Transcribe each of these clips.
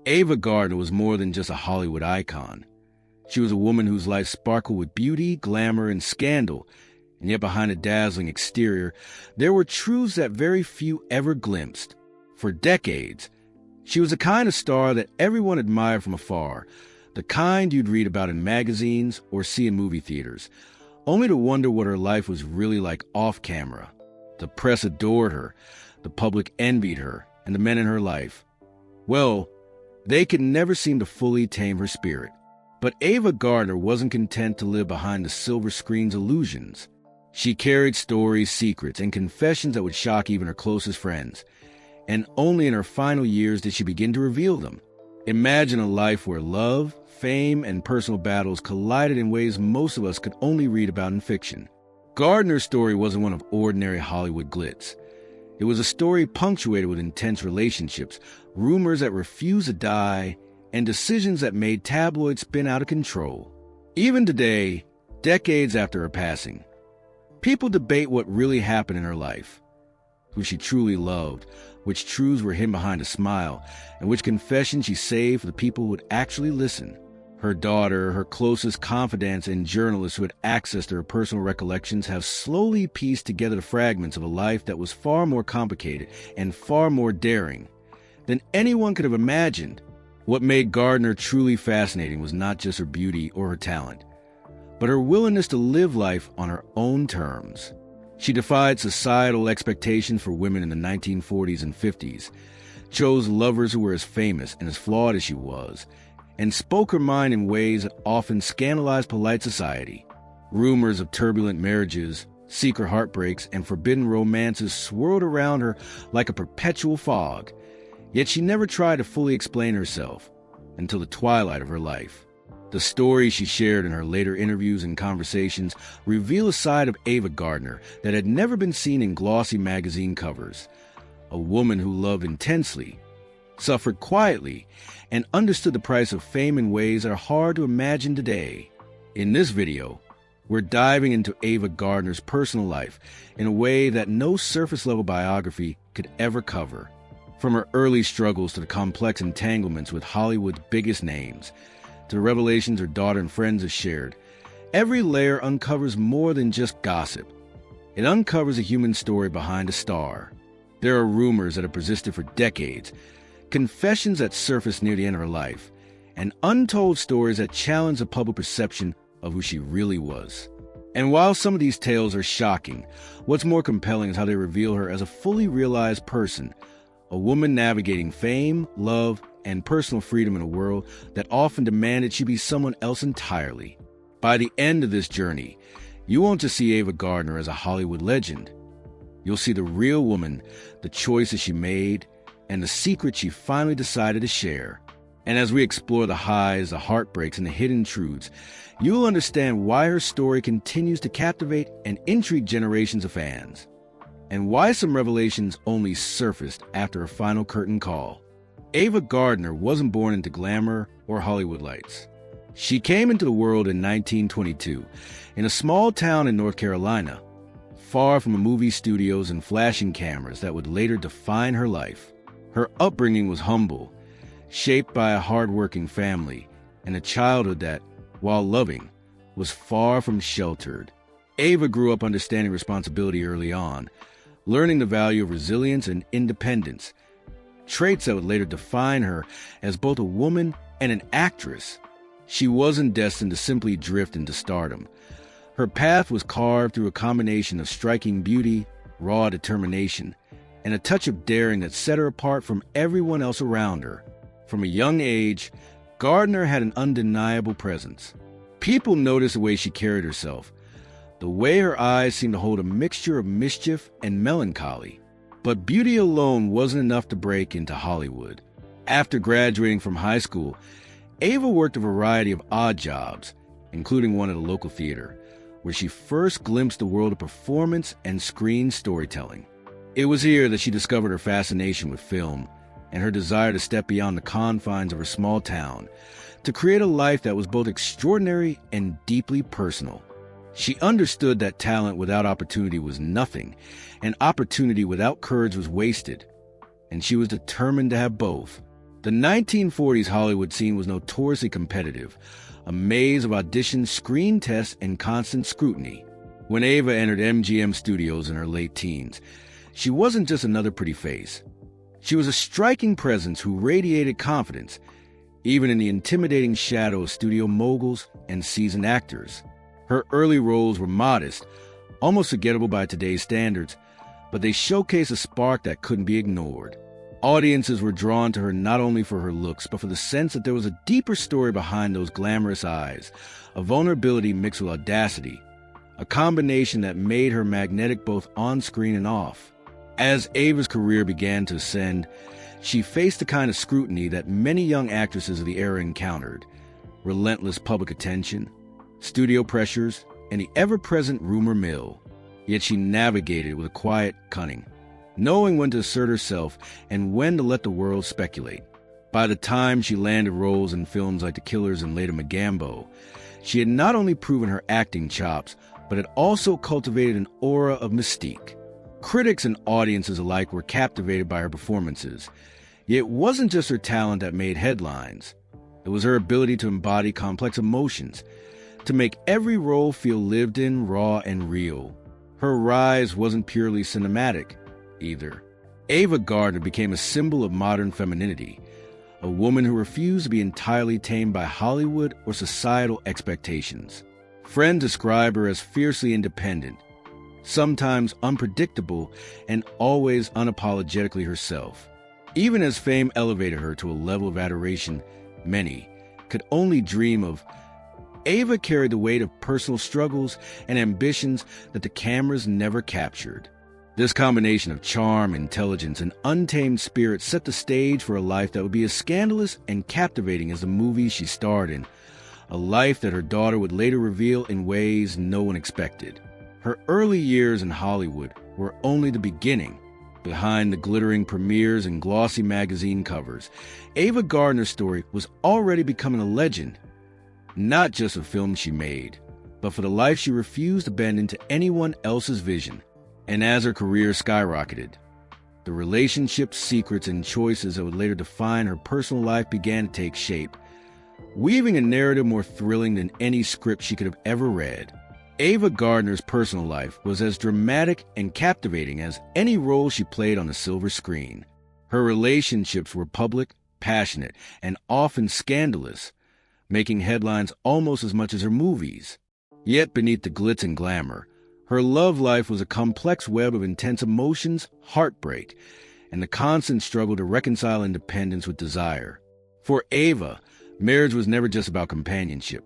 Ava Gardner was more than just a Hollywood icon. She was a woman whose life sparkled with beauty, glamour, and scandal, and yet behind a dazzling exterior, there were truths that very few ever glimpsed. For decades, she was the kind of star that everyone admired from afar, the kind you'd read about in magazines or see in movie theaters, only to wonder what her life was really like off-camera. The press adored her, the public envied her, and the men in her life, well, they could never seem to fully tame her spirit. But Ava Gardner wasn't content to live behind the silver screen's illusions. She carried stories, secrets, and confessions that would shock even her closest friends. And only in her final years did she begin to reveal them. Imagine a life where love, fame, and personal battles collided in ways most of us could only read about in fiction. Gardner's story wasn't one of ordinary Hollywood glitz. It was a story punctuated with intense relationships, rumors that refused to die, and decisions that made tabloids spin out of control. Even today, decades after her passing, people debate what really happened in her life, who she truly loved, which truths were hidden behind a smile, and which confessions she saved for the people who would actually listen. Her daughter, her closest confidants, and journalists who had access to her personal recollections have slowly pieced together the fragments of a life that was far more complicated and far more daring than anyone could have imagined. What made Gardner truly fascinating was not just her beauty or her talent, but her willingness to live life on her own terms. She defied societal expectations for women in the 1940s and 50s, chose lovers who were as famous and as flawed as she was, and spoke her mind in ways that often scandalized polite society. Rumors of turbulent marriages, secret heartbreaks, and forbidden romances swirled around her like a perpetual fog, yet she never tried to fully explain herself until the twilight of her life. The stories she shared in her later interviews and conversations reveal a side of Ava Gardner that had never been seen in glossy magazine covers. A woman who loved intensely, suffered quietly, and understood the price of fame in ways that are hard to imagine today. In this video, we're diving into Ava Gardner's personal life in a way that no surface-level biography could ever cover. From her early struggles to the complex entanglements with Hollywood's biggest names, to the revelations her daughter and friends have shared, every layer uncovers more than just gossip. It uncovers a human story behind a star. There are rumors that have persisted for decades, confessions that surfaced near the end of her life, and untold stories that challenge the public perception of who she really was. And while some of these tales are shocking, what's more compelling is how they reveal her as a fully realized person, a woman navigating fame, love, and personal freedom in a world that often demanded she be someone else entirely. By the end of this journey, you won't just see Ava Gardner as a Hollywood legend. You'll see the real woman, the choices she made, and the secrets she finally decided to share. And as we explore the highs, the heartbreaks, and the hidden truths, you'll understand why her story continues to captivate and intrigue generations of fans, and why some revelations only surfaced after a final curtain call. Ava Gardner wasn't born into glamour or Hollywood lights. She came into the world in 1922 in a small town in North Carolina, far from the movie studios and flashing cameras that would later define her life. Her upbringing was humble, shaped by a hard-working family and a childhood that, while loving, was far from sheltered. Ava grew up understanding responsibility early on, learning the value of resilience and independence, traits that would later define her as both a woman and an actress. She wasn't destined to simply drift into stardom. Her path was carved through a combination of striking beauty, raw determination, and a touch of daring that set her apart from everyone else around her. From a young age, Gardner had an undeniable presence. People noticed the way she carried herself, the way her eyes seemed to hold a mixture of mischief and melancholy. But beauty alone wasn't enough to break into Hollywood. After graduating from high school, Ava worked a variety of odd jobs, including one at a local theater, where she first glimpsed the world of performance and screen storytelling. It was here that she discovered her fascination with film and her desire to step beyond the confines of her small town to create a life that was both extraordinary and deeply personal. She understood that talent without opportunity was nothing, and opportunity without courage was wasted, and she was determined to have both. The 1940s Hollywood scene was notoriously competitive, a maze of auditions, screen tests, and constant scrutiny. When Ava entered MGM Studios in her late teens, she wasn't just another pretty face. She was a striking presence who radiated confidence, even in the intimidating shadow of studio moguls and seasoned actors. Her early roles were modest, almost forgettable by today's standards, but they showcased a spark that couldn't be ignored. Audiences were drawn to her not only for her looks, but for the sense that there was a deeper story behind those glamorous eyes, a vulnerability mixed with audacity, a combination that made her magnetic both on screen and off. As Ava's career began to ascend, she faced the kind of scrutiny that many young actresses of the era encountered: relentless public attention, studio pressures, and the ever-present rumor mill. Yet she navigated with a quiet cunning, knowing when to assert herself and when to let the world speculate. By the time she landed roles in films like The Killers and later Magambo, she had not only proven her acting chops, but had also cultivated an aura of mystique. Critics and audiences alike were captivated by her performances. Yet it wasn't just her talent that made headlines. It was her ability to embody complex emotions, to make every role feel lived in, raw, and real. Her rise wasn't purely cinematic, either. Ava Gardner became a symbol of modern femininity, a woman who refused to be entirely tamed by Hollywood or societal expectations. Friends describe her as fiercely independent, sometimes unpredictable, and always unapologetically herself. Even as fame elevated her to a level of adoration many could only dream of, Ava carried the weight of personal struggles and ambitions that the cameras never captured. This combination of charm, intelligence, and untamed spirit set the stage for a life that would be as scandalous and captivating as the movies she starred in, a life that her daughter would later reveal in ways no one expected. Her early years in Hollywood were only the beginning. Behind the glittering premieres and glossy magazine covers, Ava Gardner's story was already becoming a legend, not just of films she made, but for the life she refused to bend into anyone else's vision. And as her career skyrocketed, the relationships, secrets, and choices that would later define her personal life began to take shape, weaving a narrative more thrilling than any script she could have ever read. Ava Gardner's personal life was as dramatic and captivating as any role she played on the silver screen. Her relationships were public, passionate, and often scandalous, making headlines almost as much as her movies. Yet beneath the glitz and glamour, her love life was a complex web of intense emotions, heartbreak, and the constant struggle to reconcile independence with desire. For Ava, marriage was never just about companionship.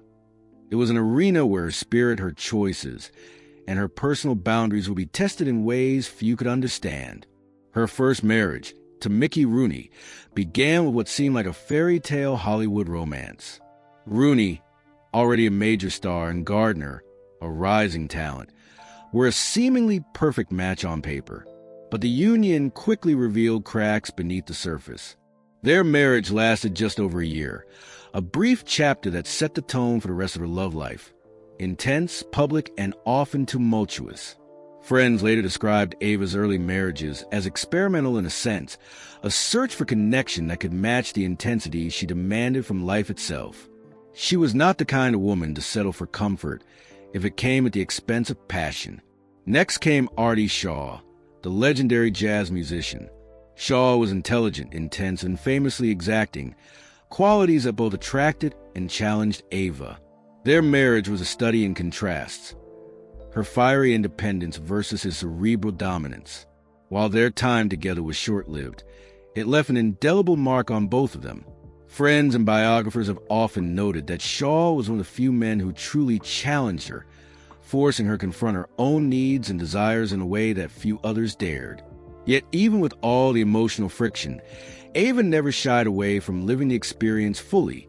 It was an arena where her spirit, her choices, and her personal boundaries would be tested in ways few could understand. Her first marriage, to Mickey Rooney, began with what seemed like a fairy tale Hollywood romance. Rooney, already a major star, and Gardner, a rising talent, were a seemingly perfect match on paper. But the union quickly revealed cracks beneath the surface. Their marriage lasted just over a year, a brief chapter that set the tone for the rest of her love life. Intense, public, and often tumultuous. Friends later described Ava's early marriages as experimental in a sense, a search for connection that could match the intensity she demanded from life itself. She was not the kind of woman to settle for comfort if it came at the expense of passion. Next came Artie Shaw, the legendary jazz musician. Shaw was intelligent, intense, and famously exacting, qualities that both attracted and challenged Ava. Their marriage was a study in contrasts, her fiery independence versus his cerebral dominance. While their time together was short-lived, it left an indelible mark on both of them. Friends and biographers have often noted that Shaw was one of the few men who truly challenged her, forcing her to confront her own needs and desires in a way that few others dared. Yet even with all the emotional friction, Ava never shied away from living the experience fully,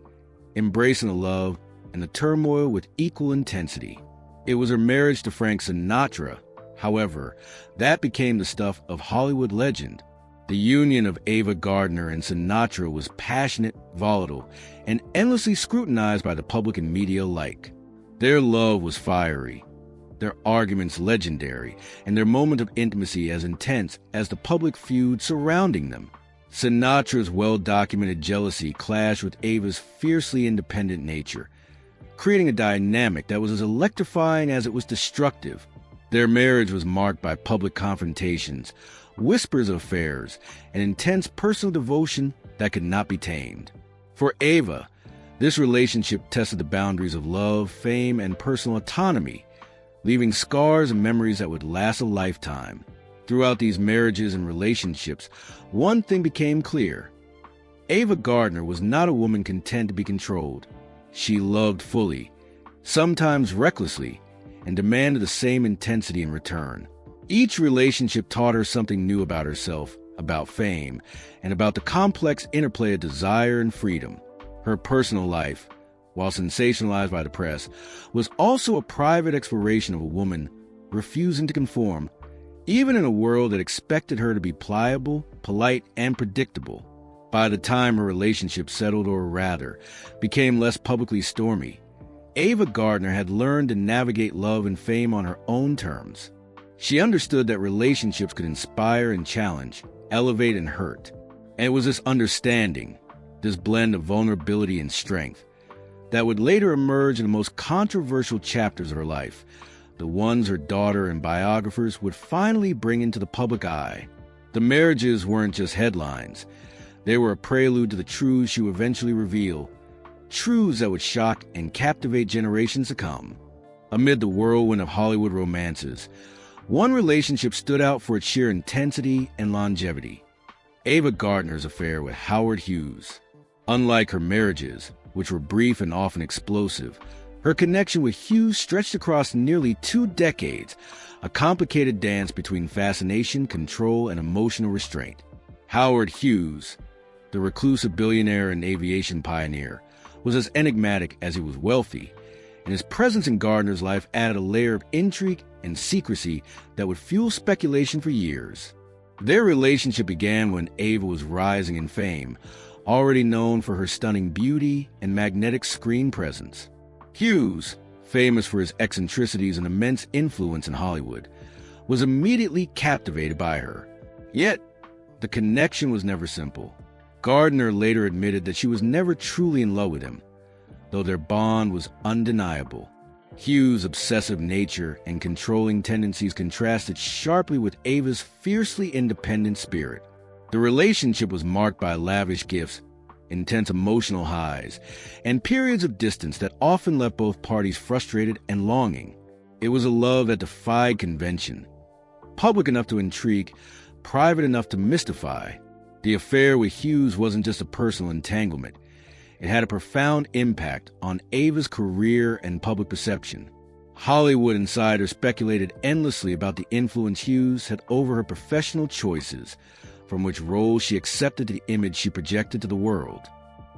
embracing the love and the turmoil with equal intensity. It was her marriage to Frank Sinatra, however, that became the stuff of Hollywood legend. The union of Ava Gardner and Sinatra was passionate, volatile, and endlessly scrutinized by the public and media alike. Their love was fiery, their arguments legendary, and their moment of intimacy as intense as the public feud surrounding them. Sinatra's well-documented jealousy clashed with Ava's fiercely independent nature, creating a dynamic that was as electrifying as it was destructive. Their marriage was marked by public confrontations, whispers of affairs, and intense personal devotion that could not be tamed. For Ava, this relationship tested the boundaries of love, fame, and personal autonomy, leaving scars and memories that would last a lifetime. Throughout these marriages and relationships, one thing became clear. Ava Gardner was not a woman content to be controlled. She loved fully, sometimes recklessly, and demanded the same intensity in return. Each relationship taught her something new about herself, about fame, and about the complex interplay of desire and freedom. Her personal life, while sensationalized by the press, was also a private exploration of a woman refusing to conform, even in a world that expected her to be pliable, polite, and predictable. By the time her relationship settled, or rather, became less publicly stormy, Ava Gardner had learned to navigate love and fame on her own terms. She understood that relationships could inspire and challenge, elevate and hurt. And it was this understanding, this blend of vulnerability and strength, that would later emerge in the most controversial chapters of her life, the ones her daughter and biographers would finally bring into the public eye. The marriages weren't just headlines. They were a prelude to the truths she would eventually reveal, truths that would shock and captivate generations to come. Amid the whirlwind of Hollywood romances, one relationship stood out for its sheer intensity and longevity: Ava Gardner's affair with Howard Hughes. Unlike her marriages, which were brief and often explosive, her connection with Hughes stretched across nearly 2 decades, a complicated dance between fascination, control, and emotional restraint. Howard Hughes, the reclusive billionaire and aviation pioneer, was as enigmatic as he was wealthy, and his presence in Gardner's life added a layer of intrigue and secrecy that would fuel speculation for years. Their relationship began when Ava was rising in fame, already known for her stunning beauty and magnetic screen presence. Hughes, famous for his eccentricities and immense influence in Hollywood, was immediately captivated by her. Yet, the connection was never simple. Gardner later admitted that she was never truly in love with him, though their bond was undeniable. Hughes' obsessive nature and controlling tendencies contrasted sharply with Ava's fiercely independent spirit. The relationship was marked by lavish gifts, intense emotional highs, and periods of distance that often left both parties frustrated and longing. It was a love that defied convention, public enough to intrigue, private enough to mystify. The affair with Hughes wasn't just a personal entanglement. It had a profound impact on Ava's career and public perception. Hollywood insiders speculated endlessly about the influence Hughes had over her professional choices, from which roles she accepted to the image she projected to the world.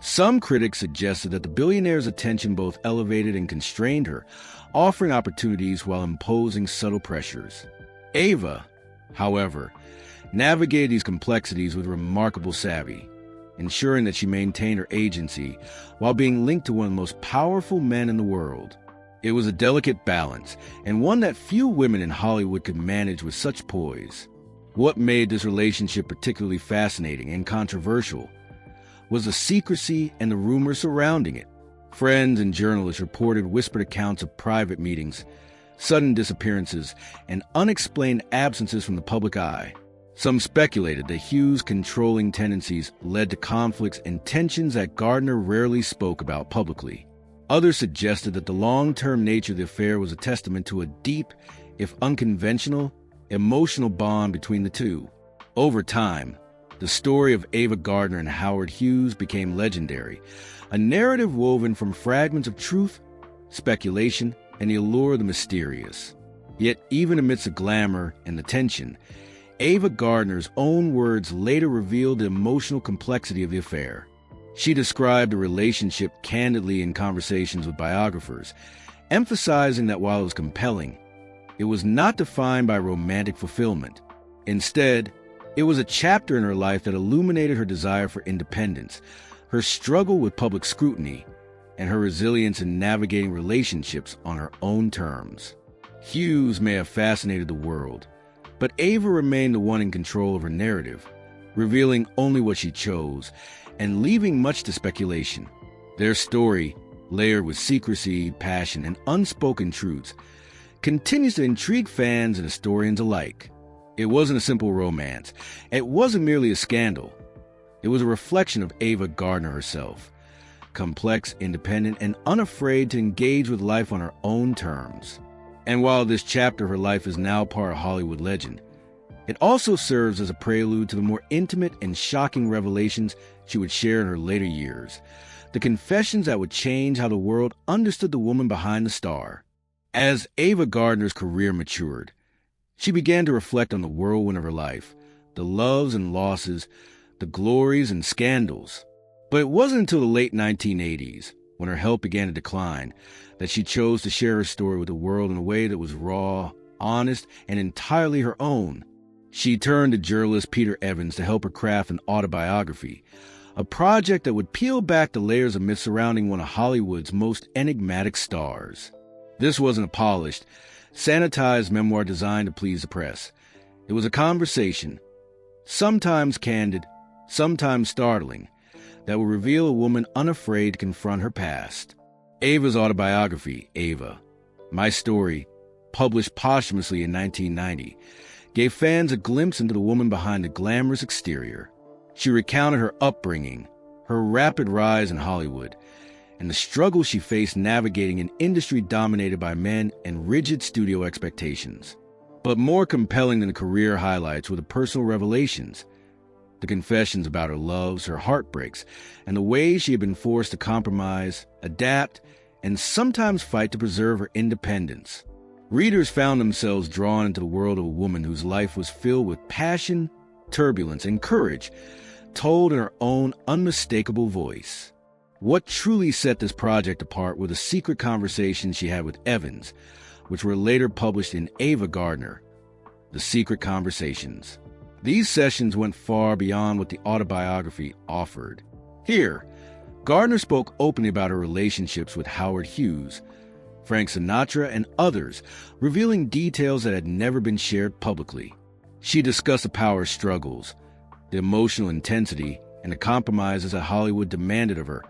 Some critics suggested that the billionaire's attention both elevated and constrained her, offering opportunities while imposing subtle pressures. Ava, however, navigated these complexities with remarkable savvy, ensuring that she maintained her agency while being linked to one of the most powerful men in the world. It was a delicate balance, and one that few women in Hollywood could manage with such poise. What made this relationship particularly fascinating and controversial was the secrecy and the rumors surrounding it. Friends and journalists reported whispered accounts of private meetings, sudden disappearances, and unexplained absences from the public eye. Some speculated that Hughes' controlling tendencies led to conflicts and tensions that Gardner rarely spoke about publicly. Others suggested that the long-term nature of the affair was a testament to a deep, if unconventional, emotional bond between the two. Over time, the story of Ava Gardner and Howard Hughes became legendary, a narrative woven from fragments of truth, speculation, and the allure of the mysterious. Yet, even amidst the glamour and the tension, Ava Gardner's own words later revealed the emotional complexity of the affair. She described the relationship candidly in conversations with biographers, emphasizing that while it was compelling, it was not defined by romantic fulfillment. Instead, it was a chapter in her life that illuminated her desire for independence, her struggle with public scrutiny, and her resilience in navigating relationships on her own terms. Hughes may have fascinated the world, but Ava remained the one in control of her narrative, revealing only what she chose and leaving much to speculation. Their story, layered with secrecy, passion, and unspoken truths, continues to intrigue fans and historians alike. It wasn't a simple romance. It wasn't merely a scandal. It was a reflection of Ava Gardner herself, complex, independent, and unafraid to engage with life on her own terms. And while this chapter of her life is now part of Hollywood legend, it also serves as a prelude to the more intimate and shocking revelations she would share in her later years, the confessions that would change how the world understood the woman behind the star. As Ava Gardner's career matured, she began to reflect on the whirlwind of her life, the loves and losses, the glories and scandals. But it wasn't until the late 1980s, when her health began to decline, that she chose to share her story with the world in a way that was raw, honest, and entirely her own. She turned to journalist Peter Evans to help her craft an autobiography, a project that would peel back the layers of myth surrounding one of Hollywood's most enigmatic stars. This wasn't a polished, sanitized memoir designed to please the press. It was a conversation, sometimes candid, sometimes startling, that would reveal a woman unafraid to confront her past. Ava's autobiography, Ava, My Story, published posthumously in 1990, gave fans a glimpse into the woman behind the glamorous exterior. She recounted her upbringing, her rapid rise in Hollywood, and the struggle she faced navigating an industry dominated by men and rigid studio expectations. But more compelling than the career highlights were the personal revelations, the confessions about her loves, her heartbreaks, and the ways she had been forced to compromise, adapt, and sometimes fight to preserve her independence. Readers found themselves drawn into the world of a woman whose life was filled with passion, turbulence, and courage, told in her own unmistakable voice. What truly set this project apart were the secret conversations she had with Evans, which were later published in Ava Gardner, The Secret Conversations. These sessions went far beyond what the autobiography offered. Here, Gardner spoke openly about her relationships with Howard Hughes, Frank Sinatra, and others, revealing details that had never been shared publicly. She discussed the power struggles, the emotional intensity, and the compromises that Hollywood demanded of her,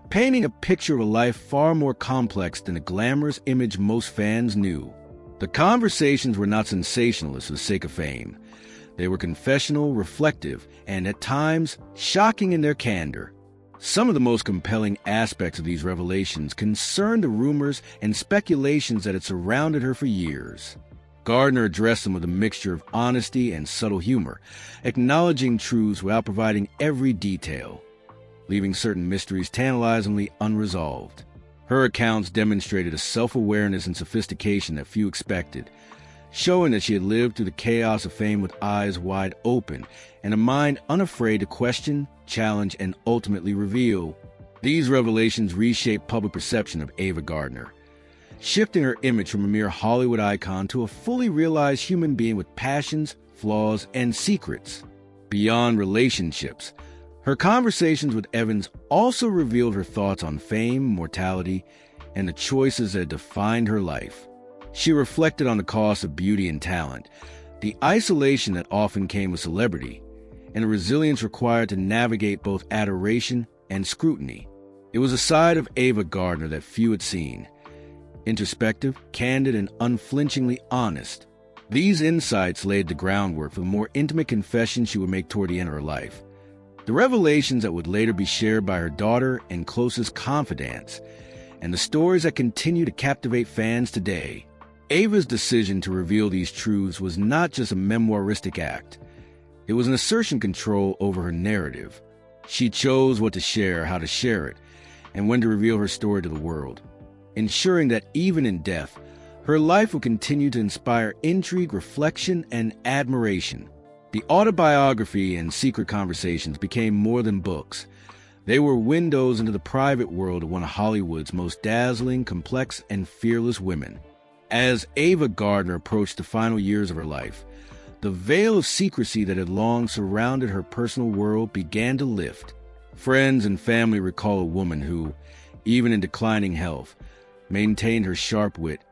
painting a picture of a life far more complex than the glamorous image most fans knew. The conversations were not sensationalist for the sake of fame. They were confessional, reflective, and at times shocking in their candor. Some of the most compelling aspects of these revelations concerned the rumors and speculations that had surrounded her for years. Gardner addressed them with a mixture of honesty and subtle humor, acknowledging truths without providing every detail, leaving certain mysteries tantalizingly unresolved. Her accounts demonstrated a self-awareness and sophistication that few expected, showing that she had lived through the chaos of fame with eyes wide open and a mind unafraid to question, challenge, and ultimately reveal. These revelations reshaped public perception of Ava Gardner, shifting her image from a mere Hollywood icon to a fully realized human being with passions, flaws, and secrets. Beyond relationships, her conversations with Evans also revealed her thoughts on fame, mortality, and the choices that had defined her life. She reflected on the cost of beauty and talent, the isolation that often came with celebrity, and the resilience required to navigate both adoration and scrutiny. It was a side of Ava Gardner that few had seen, introspective, candid, and unflinchingly honest. These insights laid the groundwork for the more intimate confessions she would make toward the end of her life, the revelations that would later be shared by her daughter and closest confidants, and the stories that continue to captivate fans today. Ava's decision to reveal these truths was not just a memoiristic act. It was an assertion of control over her narrative. She chose what to share, how to share it, and when to reveal her story to the world, ensuring that even in death, her life would continue to inspire intrigue, reflection, and admiration. The autobiography and Secret Conversations became more than books. They were windows into the private world of one of Hollywood's most dazzling, complex, and fearless women. As Ava Gardner approached the final years of her life, the veil of secrecy that had long surrounded her personal world began to lift. Friends and family recall a woman who, even in declining health, maintained her sharp wit,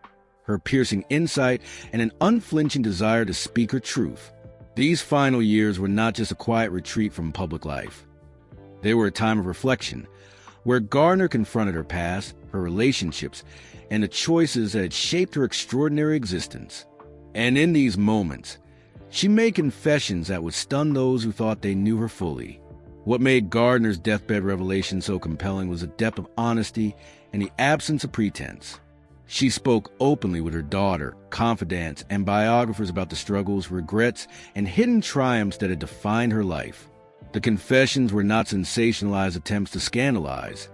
her piercing insight, and an unflinching desire to speak her truth. These final years were not just a quiet retreat from public life. They were a time of reflection, where Gardner confronted her past, her relationships, and the choices that had shaped her extraordinary existence. And in these moments, she made confessions that would stun those who thought they knew her fully. What made Gardner's deathbed revelation so compelling was the depth of honesty and the absence of pretense. She spoke openly with her daughter, confidants, and biographers about the struggles, regrets, and hidden triumphs that had defined her life. The confessions were not sensationalized attempts to scandalize.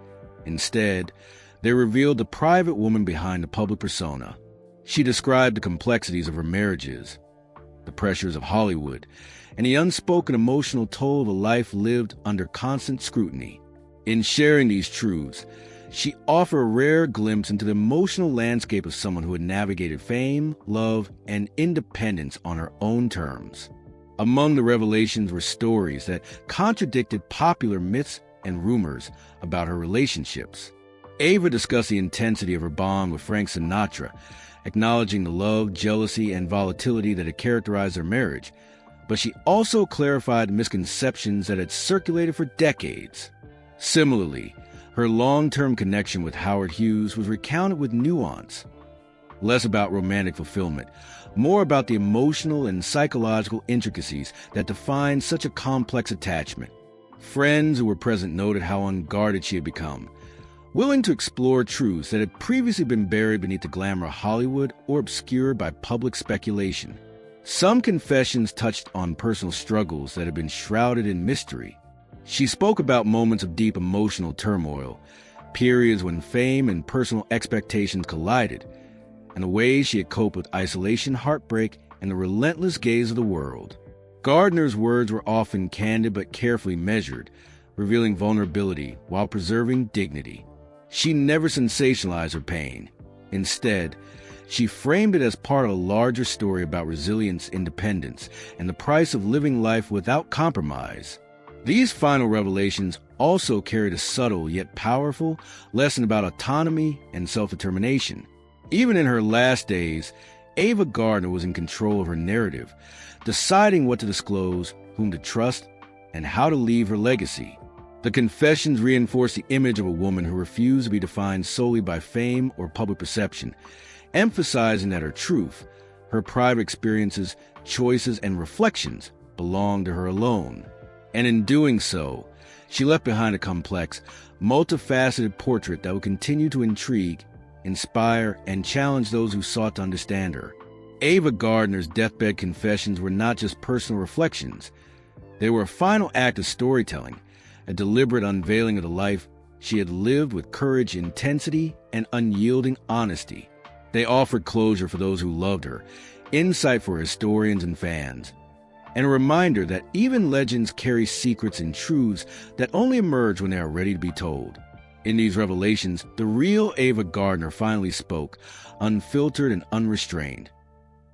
Instead, they revealed the private woman behind the public persona. She described the complexities of her marriages, the pressures of Hollywood, and the unspoken emotional toll of a life lived under constant scrutiny. In sharing these truths, she offered a rare glimpse into the emotional landscape of someone who had navigated fame, love, and independence on her own terms. Among the revelations were stories that contradicted popular myths and rumors about her relationships. Ava discussed the intensity of her bond with Frank Sinatra, acknowledging the love, jealousy, and volatility that had characterized their marriage, but she also clarified misconceptions that had circulated for decades. Similarly, her long-term connection with Howard Hughes was recounted with nuance, less about romantic fulfillment, more about the emotional and psychological intricacies that define such a complex attachment. Friends who were present noted how unguarded she had become, willing to explore truths that had previously been buried beneath the glamour of Hollywood or obscured by public speculation. Some confessions touched on personal struggles that had been shrouded in mystery. She spoke about moments of deep emotional turmoil, periods when fame and personal expectations collided, and the ways she had coped with isolation, heartbreak, and the relentless gaze of the world. Gardner's words were often candid but carefully measured, revealing vulnerability while preserving dignity. She never sensationalized her pain. Instead, she framed it as part of a larger story about resilience, independence, and the price of living life without compromise. These final revelations also carried a subtle yet powerful lesson about autonomy and self-determination. Even in her last days, Ava Gardner was in control of her narrative, deciding what to disclose, whom to trust, and how to leave her legacy. The confessions reinforced the image of a woman who refused to be defined solely by fame or public perception, emphasizing that her truth, her private experiences, choices, and reflections belonged to her alone. And in doing so, she left behind a complex, multifaceted portrait that would continue to intrigue, inspire, and challenge those who sought to understand her. Ava Gardner's deathbed confessions were not just personal reflections. They were a final act of storytelling, a deliberate unveiling of the life she had lived with courage, intensity, and unyielding honesty. They offered closure for those who loved her, insight for historians and fans, and a reminder that even legends carry secrets and truths that only emerge when they are ready to be told. In these revelations, the real Ava Gardner finally spoke, unfiltered and unrestrained,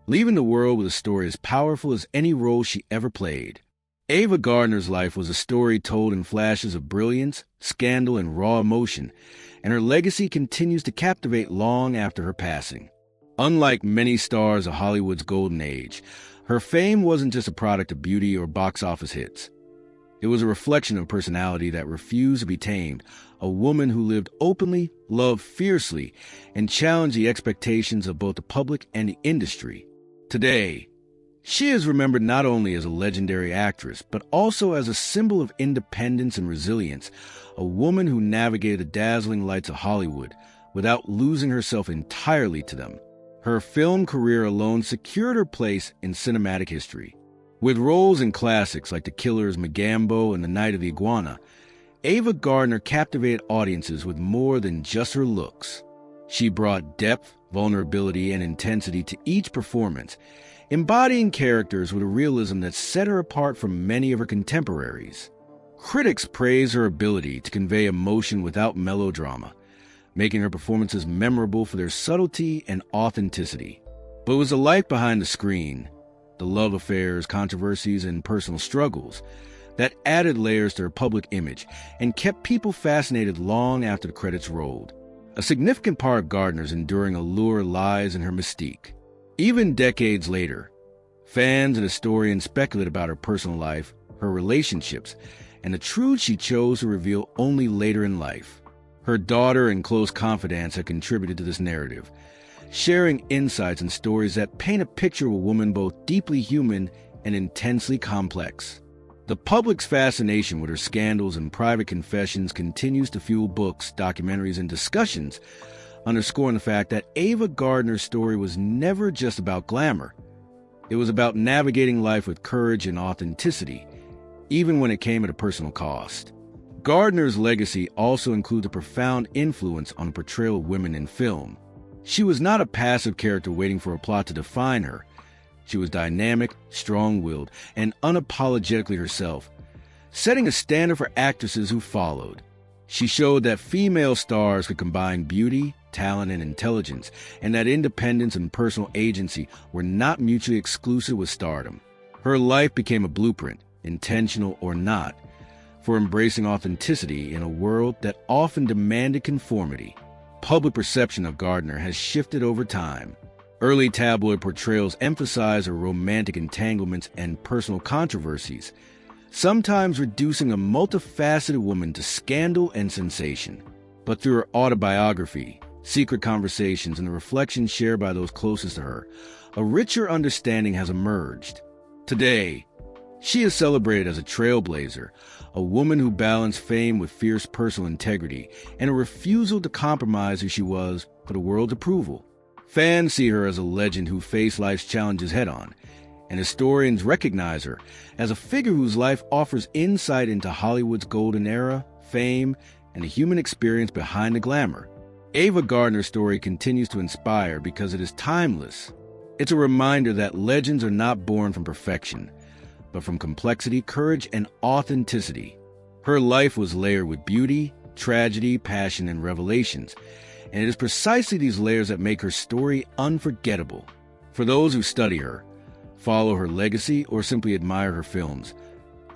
leaving the world with a story as powerful as any role she ever played. Ava Gardner's life was a story told in flashes of brilliance, scandal, and raw emotion, and her legacy continues to captivate long after her passing. Unlike many stars of Hollywood's golden age, her fame wasn't just a product of beauty or box office hits. It was a reflection of a personality that refused to be tamed, a woman who lived openly, loved fiercely, and challenged the expectations of both the public and the industry. Today, she is remembered not only as a legendary actress, but also as a symbol of independence and resilience, a woman who navigated the dazzling lights of Hollywood without losing herself entirely to them. Her film career alone secured her place in cinematic history. With roles in classics like The Killer's Magambo and The Night of the Iguana, Ava Gardner captivated audiences with more than just her looks. She brought depth, vulnerability, and intensity to each performance, embodying characters with a realism that set her apart from many of her contemporaries. Critics praised her ability to convey emotion without melodrama, making her performances memorable for their subtlety and authenticity. But it was the life behind the screen, the love affairs, controversies, and personal struggles, that added layers to her public image and kept people fascinated long after the credits rolled. A significant part of Gardner's enduring allure lies in her mystique. Even decades later, Fans and historians speculate about her personal life, her relationships, and the truth she chose to reveal only later in life. Her daughter and close confidants have contributed to this narrative, sharing insights and stories that paint a picture of a woman both deeply human and intensely complex. The public's fascination with her scandals and private confessions continues to fuel books, documentaries, and discussions, underscoring the fact that Ava Gardner's story was never just about glamour. It was about navigating life with courage and authenticity, even when it came at a personal cost. Gardner's legacy also includes a profound influence on the portrayal of women in film. She was not a passive character waiting for a plot to define her. She was dynamic, strong-willed, and unapologetically herself, setting a standard for actresses who followed. She showed that female stars could combine beauty, talent, and intelligence, and that independence and personal agency were not mutually exclusive with stardom. Her life became a blueprint, intentional or not, for embracing authenticity in a world that often demanded conformity. Public perception of Gardner has shifted over time. Early tabloid portrayals emphasize her romantic entanglements and personal controversies, sometimes reducing a multifaceted woman to scandal and sensation. But through her autobiography, secret conversations, and the reflections shared by those closest to her, a richer understanding has emerged. Today, she is celebrated as a trailblazer, a woman who balanced fame with fierce personal integrity and a refusal to compromise who she was for the world's approval. Fans see her as a legend who faced life's challenges head-on, and historians recognize her as a figure whose life offers insight into Hollywood's golden era, fame, and the human experience behind the glamour. Ava Gardner's story continues to inspire because it is timeless. It's a reminder that legends are not born from perfection, but from complexity, courage, and authenticity. Her life was layered with beauty, tragedy, passion, and revelations, and it is precisely these layers that make her story unforgettable. For those who study her, follow her legacy, or simply admire her films,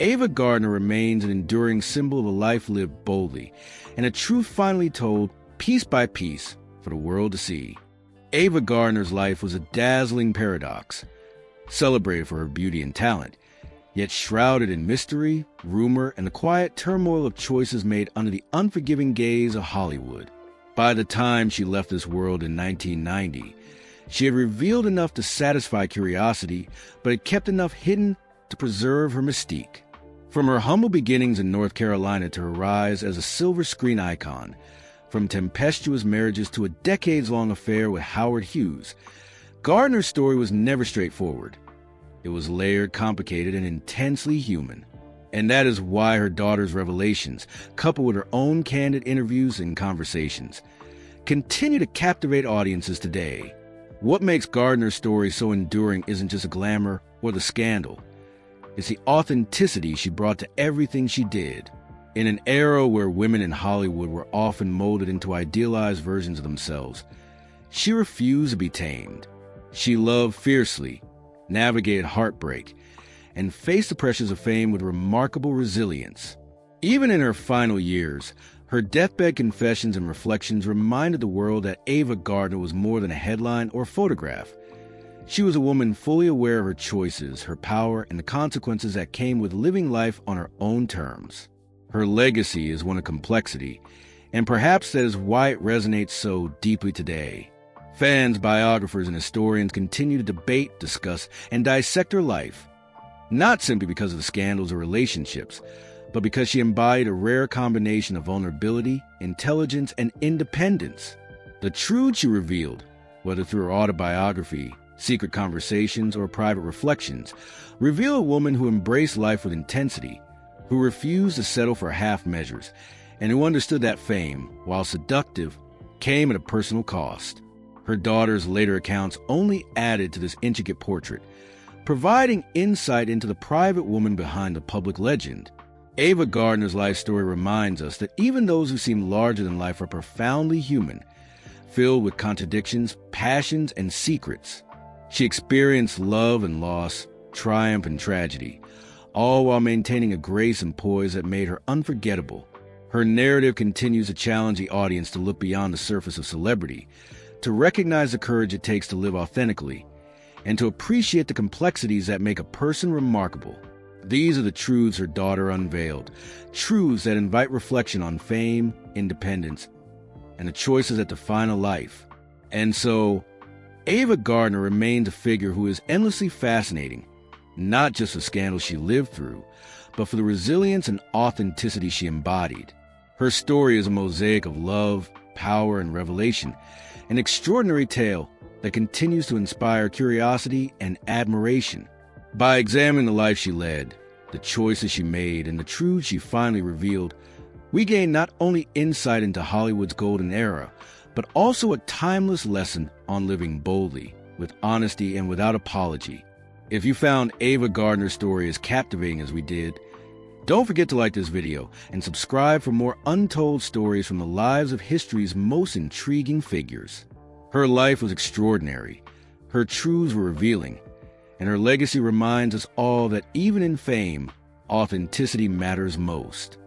Ava Gardner remains an enduring symbol of a life lived boldly, and a truth finally told piece by piece for the world to see. Ava Gardner's life was a dazzling paradox, celebrated for her beauty and talent, yet shrouded in mystery, rumor, and the quiet turmoil of choices made under the unforgiving gaze of Hollywood. By the time she left this world in 1990, she had revealed enough to satisfy curiosity, but had kept enough hidden to preserve her mystique. From her humble beginnings in North Carolina to her rise as a silver screen icon, from tempestuous marriages to a decades-long affair with Howard Hughes, Gardner's story was never straightforward. It was layered, complicated, and intensely human. And that is why her daughter's revelations, coupled with her own candid interviews and conversations, continue to captivate audiences today. What makes Gardner's story so enduring isn't just the glamour or the scandal. It's the authenticity she brought to everything she did. In an era where women in Hollywood were often molded into idealized versions of themselves, she refused to be tamed. She loved fiercely, navigated heartbreak, and faced the pressures of fame with remarkable resilience. Even in her final years, her deathbed confessions and reflections reminded the world that Ava Gardner was more than a headline or photograph. She was a woman fully aware of her choices, her power, and the consequences that came with living life on her own terms. Her legacy is one of complexity, and perhaps that is why it resonates so deeply today. Fans, biographers, and historians continue to debate, discuss, and dissect her life, not simply because of the scandals or relationships, but because she embodied a rare combination of vulnerability, intelligence, and independence. The truth she revealed, whether through her autobiography, secret conversations, or private reflections, reveal a woman who embraced life with intensity, who refused to settle for half measures, and who understood that fame, while seductive, came at a personal cost. Her daughter's later accounts only added to this intricate portrait, providing insight into the private woman behind the public legend. Ava Gardner's life story reminds us that even those who seem larger than life are profoundly human, filled with contradictions, passions, and secrets. She experienced love and loss, triumph and tragedy, all while maintaining a grace and poise that made her unforgettable. Her narrative continues to challenge the audience to look beyond the surface of celebrity, to recognize the courage it takes to live authentically, and to appreciate the complexities that make a person remarkable. These are the truths her daughter unveiled, truths that invite reflection on fame, independence, and the choices that define a life. And so, Ava Gardner remained a figure who is endlessly fascinating, not just for scandals she lived through, but for the resilience and authenticity she embodied. Her story is a mosaic of love, power, and revelation, an extraordinary tale that continues to inspire curiosity and admiration. By examining the life she led, the choices she made, and the truths she finally revealed, we gain not only insight into Hollywood's golden era, but also a timeless lesson on living boldly, with honesty, and without apology. If you found Ava Gardner's story as captivating as we did, don't forget to like this video and subscribe for more untold stories from the lives of history's most intriguing figures. Her life was extraordinary, her truths were revealing, and her legacy reminds us all that even in fame, authenticity matters most.